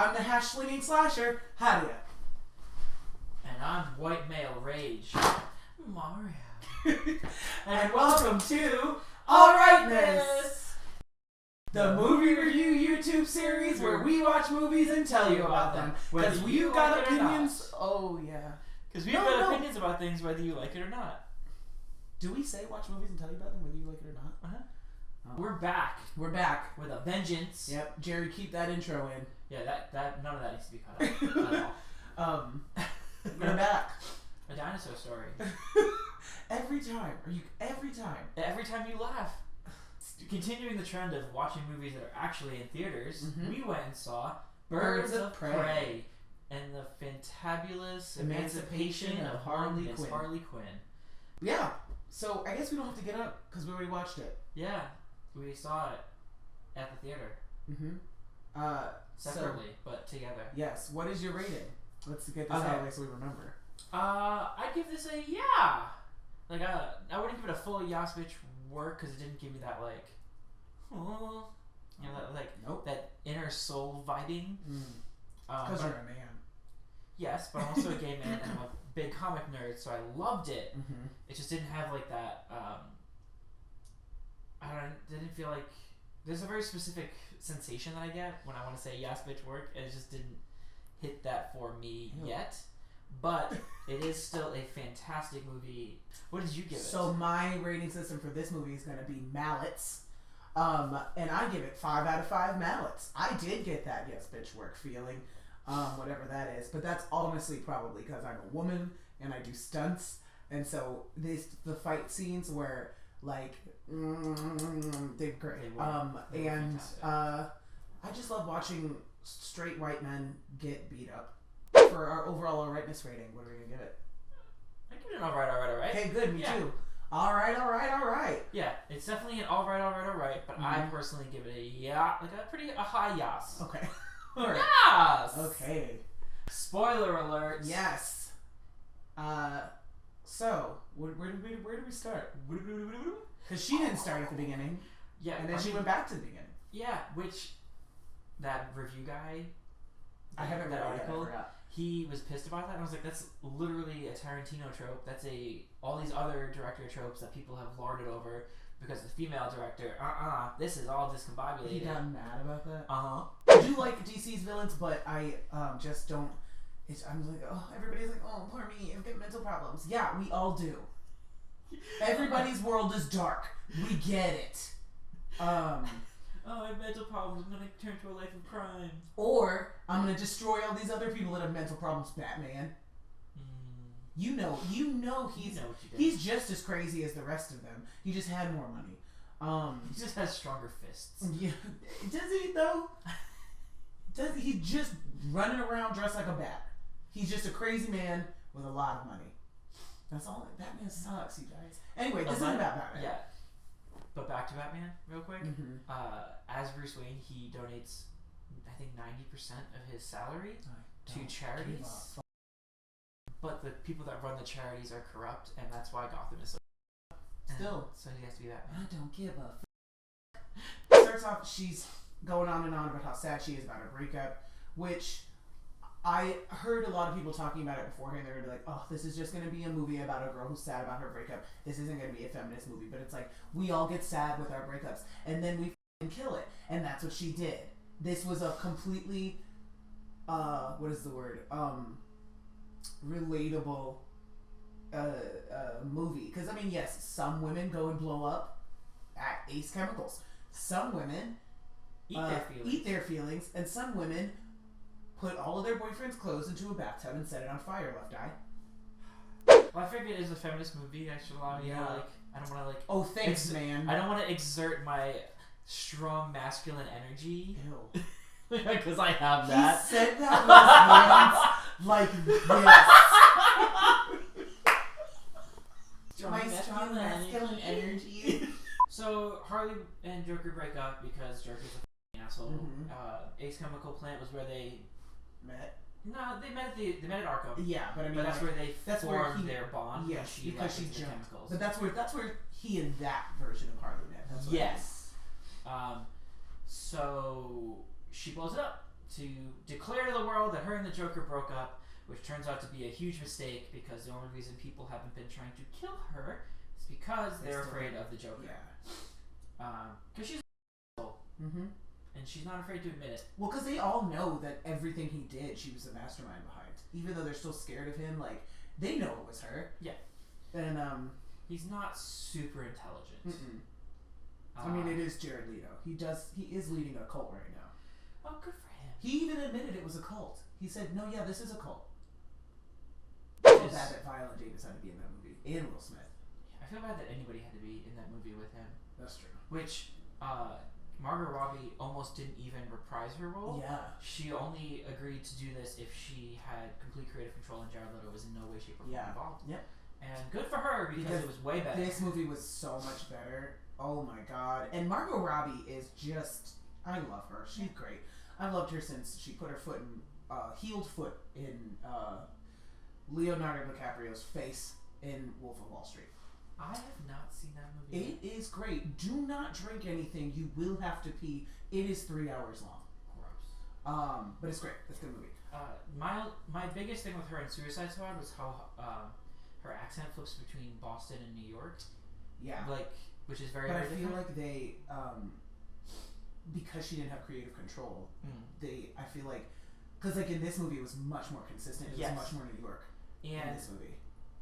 I'm the hash-slinging slasher, Hadia. And I'm white male rage, Mario. And welcome to Alrightness, the movie review YouTube series where we watch movies and tell you about them. Because we've got opinions. Oh, yeah. Because we've got opinions about things whether you like it or not. Do we say watch movies and tell you about them whether you like it or not? Uh-huh. Oh. We're back. We're back. With a vengeance. Yep. Jerry, keep that intro in. Yeah, that none of that needs to be cut out at all. We're back. A dinosaur story. Every time. Every time you laugh. Continuing the trend of watching movies that are actually in theaters, we went and saw Birds of Prey and the Fantabulous Emancipation of Harley Quinn. Yeah. So I guess we don't have to get up because we already watched it. Yeah, we saw it at the theater. Separately, but together. Yes. What is your rating? Let's get this out of the way so we remember. I'd give this a yeah. Like I wouldn't give it a full yas bitch work because it didn't give me that like, oh, you know, that inner soul vibing. Because you're a man. Yes, but I'm also a gay man and I'm a big comic nerd, so I loved it. It just didn't have like that. Didn't feel like there's a very specific sensation that I get when I want to say yes bitch work, and it just didn't hit that for me yet. But it is still a fantastic movie. What did you give it? So my rating system for this movie is going to be mallets. And I give it 5 out of 5 mallets. I did get that yes bitch work feeling, whatever that is. But that's honestly probably because I'm a woman and I do stunts. And so the fight scenes were like, they're great. I just love watching straight white men get beat up. For our overall alrightness rating, what are we going to give it? I give it an alright. Okay, good, me too. Alright. Yeah, it's definitely an alright, but I personally give it a high yas. Okay. Alright. Yas! Okay. Spoiler alert. Yes. So, where do we start? Because she didn't start at the beginning. Yeah. And then she went back to the beginning. Yeah, which, that review guy, I haven't read that article. He was pissed about that, and I was like, that's literally a Tarantino trope. That's all these other director tropes that people have lorded over because the female director, this is all discombobulated. He got mad about that? Uh-huh. I do like DC's villains, but I just don't, I'm like, everybody's like, oh, poor me, I've got mental problems. Yeah, we all do. Everybody's world is dark. We get it. I have mental problems. I'm gonna turn to a life of crime. Or I'm gonna destroy all these other people that have mental problems. Batman. You know he's just as crazy as the rest of them. He just had more money. He just has stronger fists. Yeah, does he though? Does he just running around dressed like a bat? He's just a crazy man with a lot of money. That's all. Batman sucks, you guys. Anyway, this isn't about Batman. Yeah. But back to Batman, real quick. As Bruce Wayne, he donates, I think, 90% of his salary to charities. But the people that run the charities are corrupt, and that's why Gotham is so. Still, so he has to be Batman. I don't give a. Starts off, she's going on and on about how sad she is about her breakup, which I heard a lot of people talking about it beforehand. They were like, oh, this is just going to be a movie about a girl who's sad about her breakup. This isn't going to be a feminist movie. But it's like, we all get sad with our breakups. And then we kill it. And that's what she did. This was a completely, what is the word? Relatable movie. Because, I mean, yes, some women go and blow up at Ace Chemicals. Some women eat their feelings. And some women put all of their boyfriend's clothes into a bathtub and set it on fire, left eye. Well, I figured it is a feminist movie. I should allow you to, I don't want to, oh, thanks, man. I don't want to exert my strong masculine energy. Ew. Because I have that. He said that with his hands like this. My strong masculine energy. So, Harley and Joker break up because Joker's a asshole. Ace Chemical Plant was where they met. No, they met at Arkham. Yeah, but I mean, that's where they formed their bond. Yes, because she jumped. Chemicals. But that's where he and that version of Harley met. That's what yes. So she blows it up. to declare to the world that her and the Joker broke up, which turns out to be a huge mistake because the only reason people haven't been trying to kill her is because they're afraid of the Joker. Yeah. Because she's and she's not afraid to admit it. Well, because they all know that everything he did, she was the mastermind behind. Even though they're still scared of him, like, they know it was her. Yeah. And, he's not super intelligent. I mean, it is Jared Leto. He is leading a cult right now. Oh, good for him. He even admitted it was a cult. He said, no, yeah, this is a cult. I feel bad that Viola Davis had to be in that movie. And Will Smith. I feel bad that anybody had to be in that movie with him. That's true. Which, Margot Robbie almost didn't even reprise her role. Yeah. She only agreed to do this if she had complete creative control and Jared Leto was in no way, shape, or form involved. Yep. And good for her because it was way better. This movie was so much better. Oh my god. And Margot Robbie is just... I love her. She's great. I've loved her since she put her foot in... heeled foot in Leonardo DiCaprio's face in Wolf of Wall Street. I have not seen that movie. It is great. Do not drink anything. You will have to pee. It is 3 hours long. Gross. But it's great. It's a good movie. My biggest thing with her in Suicide Squad was how her accent flips between Boston and New York. Yeah. Like, which is very. But very I feel different. like they, because she didn't have creative control, I feel like, because like in this movie it was much more consistent. It was much more New York in this movie.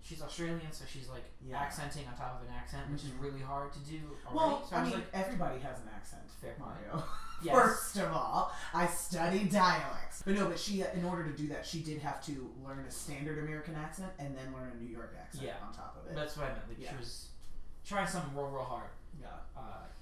She's Australian, so she's like accenting on top of an accent, which is really hard to do already. Well, so I mean, like, everybody has an accent. Fair Mario. Yes. First of all, I studied dialects. But no, but she, in order to do that, she did have to learn a standard American accent and then learn a New York accent on top of it. That's what I meant. Like she was trying something real, real hard. Yeah.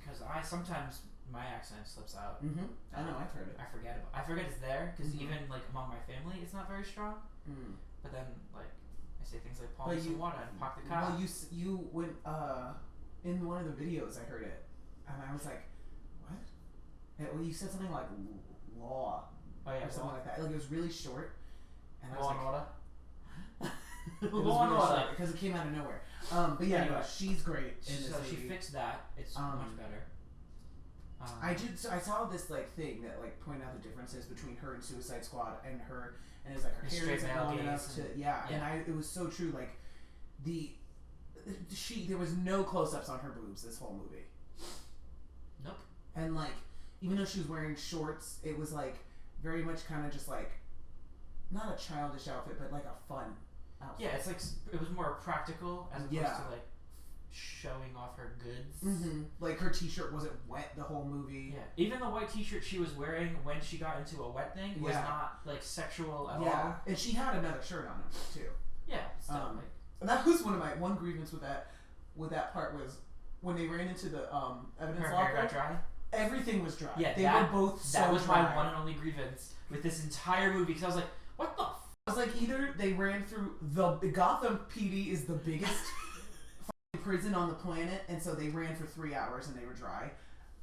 Because sometimes my accent slips out. I know, I've heard it. I forget it's there because even like among my family, it's not very strong. But then like I say things like "Paul some water" and "Park the car." Well, you went in one of the videos. I heard it, and I was like, "What?" Well, you said something like "law" or something like that. Like it was really short, and I was like, "Law and order," because it came out of nowhere. But yeah, anyway, she's great in this movie. She fixed that. It's much better. I saw this like thing that like pointed out the differences between her and Suicide Squad and her, and it was like her hair isn't long enough to and it was so true. Like there was no close-ups on her boobs this whole movie. Nope. And like even though she was wearing shorts, it was like very much kind of just like not a childish outfit, but like a fun outfit. Yeah, it's like it was more practical as opposed to like showing off her goods. Like her t-shirt wasn't wet the whole movie. Yeah, even the white t-shirt she was wearing when she got into a wet thing was not like sexual at all. Yeah, and she had another shirt on too. Yeah, still, that was one grievance with that part was when they ran into the evidence locker. Her hair got dry. Everything was dry. Yeah, they were both so That was dry. my one and only grievance with this entire movie because I was like, what the f***? I was like, either they ran through the Gotham PD is the biggest prison on the planet, and so they ran for 3 hours and they were dry.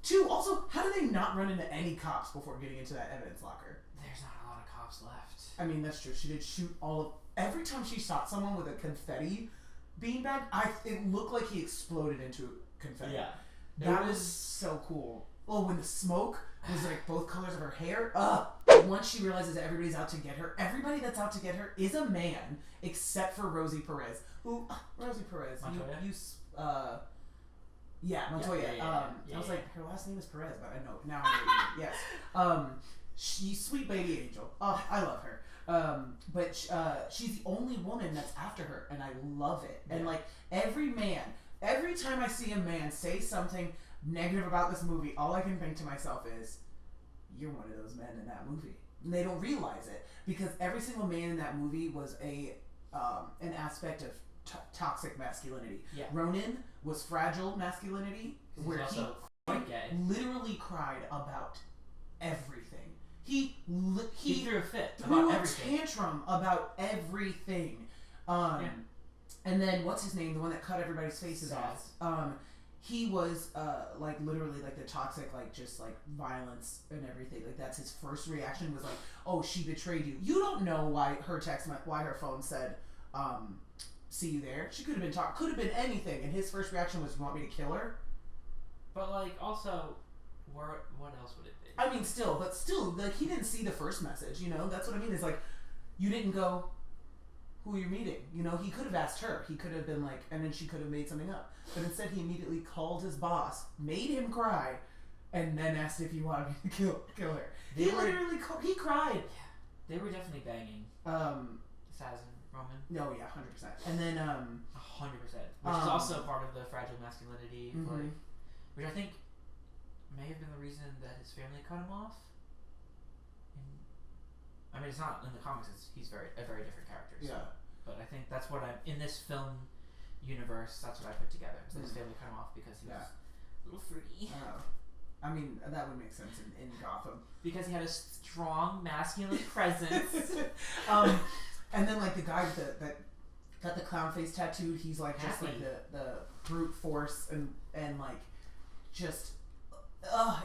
2, also, how do they not run into any cops before getting into that evidence locker? There's not a lot of cops left. I mean, that's true. She did shoot every time she shot someone with a confetti beanbag, it looked like he exploded into confetti. Yeah. That was so cool. Oh, when the smoke was like both colors of her hair. Once she realizes that everybody's out to get her, everybody that's out to get her is a man, except for Rosie Perez. Who, Rosie Perez, Montoya? Montoya. I was like, her last name is Perez, but I know now. I know yes. She's sweet baby angel. Oh, I love her. But she's the only woman that's after her, and I love it. And like every time I see a man say something negative about this movie, all I can think to myself is, you're one of those men in that movie. And they don't realize it because every single man in that movie was an aspect of toxic masculinity. Yeah. Ronan was fragile masculinity, where he literally cried about everything. He threw a fit threw a tantrum about everything. And then what's his name? The one that cut everybody's faces off. He was like literally like the toxic, like just like violence and everything. Like that's his first reaction was like, oh, she betrayed you. You don't know why her phone said, see you there. She could have been could have been anything. And his first reaction was, you want me to kill her? But like also, what else would it be? I mean, still, like, he didn't see the first message, you know? That's what I mean. It's like, you didn't go, who you're meeting. You know, he could have asked her. He could have been like, and then she could have made something up. But instead, he immediately called his boss, made him cry, and then asked if he wanted me to kill her. He cried. Yeah, they were definitely banging. Saz and Roman. No, yeah, 100%. And then 100%, which is also part of the fragile masculinity, like, which I think may have been the reason that his family cut him off. I mean, it's not in the comics. He's a very different character. So. Yeah. But I think that's what in this film universe. That's what I put together. So his family cut him off because he was a little fruity. I mean, that would make sense in Gotham. Because he had a strong masculine presence. And then like the guy that got the clown face tattooed, he's like just like the brute force and like just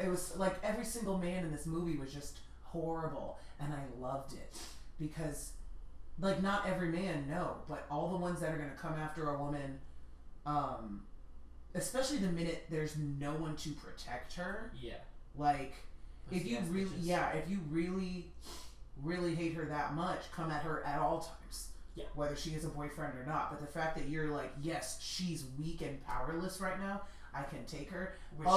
it was like every single man in this movie was just horrible, and I loved it because like not every man, no, but all the ones that are gonna come after a woman, especially the minute there's no one to protect her. Yeah. Like if you really hate her that much, come at her at all times. Yeah. Whether she is a boyfriend or not. But the fact that you're like, yes, she's weak and powerless right now, I can take her. Which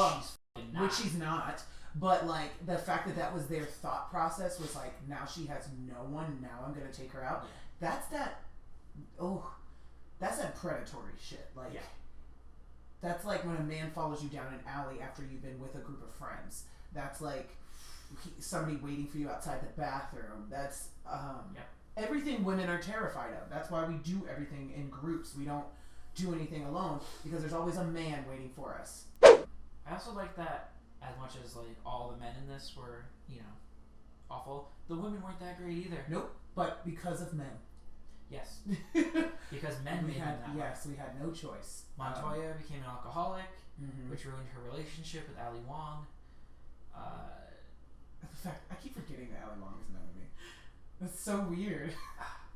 she's not. But like the fact that was their thought process was like, now she has no one, now I'm gonna take her out. Yeah. That's that predatory shit. Like that's like when a man follows you down an alley after you've been with a group of friends. That's like somebody waiting for you outside the bathroom. That's everything women are terrified of. That's why we do everything in groups. We don't do anything alone because there's always a man waiting for us. I also like that as much as like all the men in this were, you know, awful, the women weren't that great either. Nope. But because of men. Yes. Because men made them that way. Yes, we had no choice. Montoya became an alcoholic, which ruined her relationship with Ali Wong. The fact I keep forgetting that Ali Wong is in that movie. That's so weird.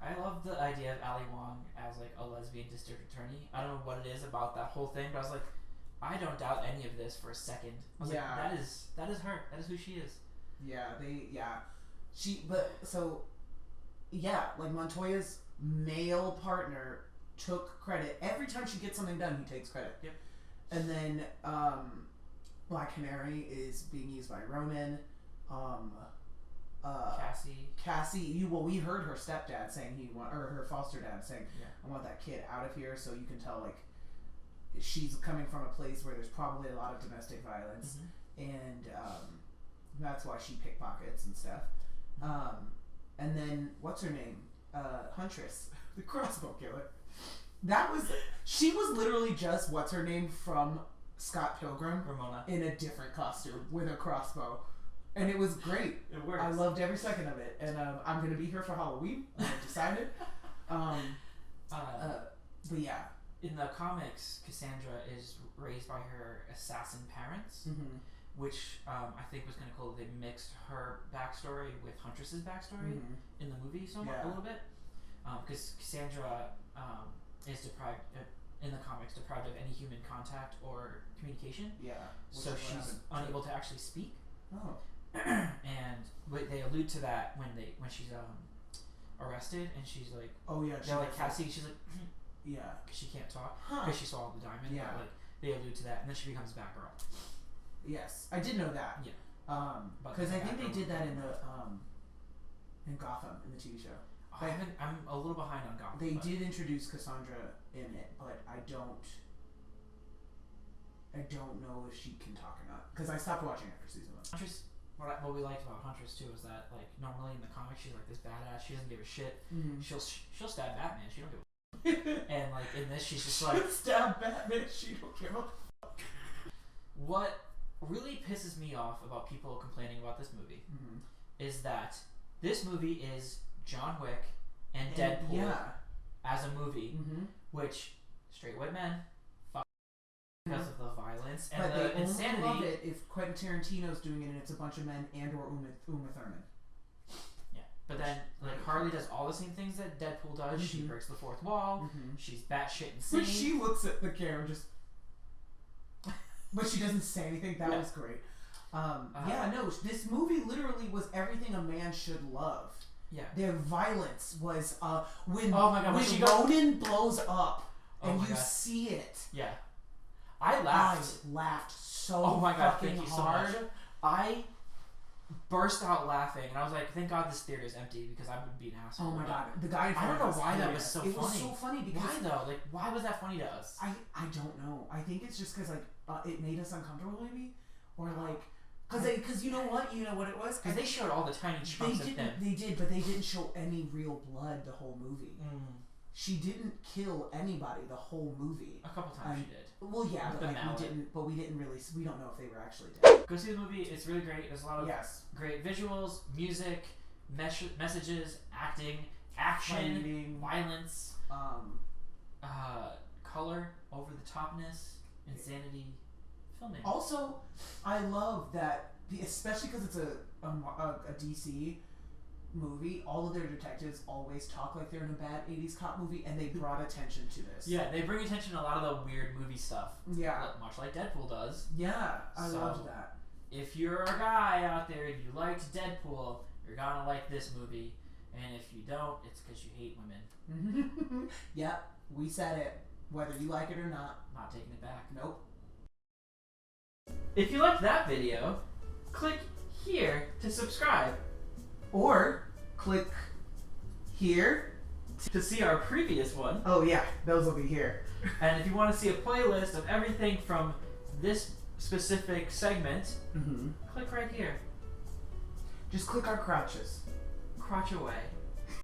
I love the idea of Ali Wong as like a lesbian district attorney. I don't know what it is about that whole thing, but I was like, I don't doubt any of this for a second. I was like, that is her. That is who she is. Like Montoya's male partner took credit every time she gets something done. He takes credit. Yep. And then Black Canary is being used by Roman. Cassie. We heard her stepdad saying her foster dad saying, I want that kid out of here. So you can tell like she's coming from a place where there's probably a lot of domestic violence, and that's why she pickpockets and stuff. And then what's her name? Huntress, the crossbow killer. She was literally just what's her name from Scott Pilgrim, Ramona, in a different costume with a crossbow, and it was great. It works. I loved every second of it, and I'm gonna be here for Halloween. I've decided. But yeah. In the comics, Cassandra is raised by her assassin parents, which I think was kind of cool. They mixed her backstory with Huntress's backstory in the movie a little bit, because Cassandra is deprived in the comics deprived of any human contact or communication. Yeah. So she's unable to actually speak. Oh. And they allude to that when she's arrested, and she's like, Cassie. She's like. Yeah, because she can't talk because she swallowed the diamond. Yeah, but, like they allude to that, and then she becomes Batgirl. Yes, I did know that. Yeah, because I think they did that in the in Gotham in the TV show. I'm a little behind on Gotham. They did introduce Cassandra in it, but I don't know if she can talk or not because I stopped watching after season 1. Huntress, what we liked about Huntress too is that like normally in the comics she's like this badass. She doesn't give a shit. She'll stab Batman. She don't give a and like in this she's just like stab Batman, she don't give a fuck. What really pisses me off about people complaining about this movie is that this movie is John Wick and Deadpool as a movie, which straight white men fuck because of the violence and but the insanity. Only love it if Quentin Tarantino's doing it and it's a bunch of men and or Uma Thurman. But then, like, Harley does all the same things that Deadpool does. She breaks the fourth wall. She's batshit insane. But she looks at the camera just... But she doesn't say anything. That was great. Yeah, no, this movie literally was everything a man should love. Yeah. Their violence was when when Ronan blows up and you God. see it. Yeah. I laughed. I laughed so oh my God, fucking thank you hard. so much. I burst out laughing and I was like, thank God this theater is empty because I would be an asshole. Oh my God, the guy in front I don't of know us, why that was so funny. It was so funny because why though? Like, why was that funny to us? I don't know. I think it's just because like it made us uncomfortable maybe, or like because you know what it was because they showed all the tiny chunks of him. They did, but they didn't show any real blood the whole movie. She didn't kill anybody the whole movie. A couple times she did. Well, yeah, but we didn't really. We don't know if they were actually dead. Go see the movie. It's really great. There's a lot of great visuals, music, messages, acting, action, fighting, violence, color, over the topness, insanity, filming. Also, I love that, especially because it's a DC movie, all of their detectives always talk like they're in a bad 80s cop movie, and they brought attention to this. Yeah, they bring attention to a lot of the weird movie stuff. Yeah. Much like Deadpool does. Yeah, I love that. If you're a guy out there and you liked Deadpool, you're gonna like this movie. And if you don't, it's because you hate women. Yep, we said it. Whether you like it or not. Not taking it back. Nope. If you liked that video, click here to subscribe. Or click here to see our previous one. Oh yeah, those will be here. And if you want to see a playlist of everything from this specific segment, click right here. Just click our crotches. Crotch away.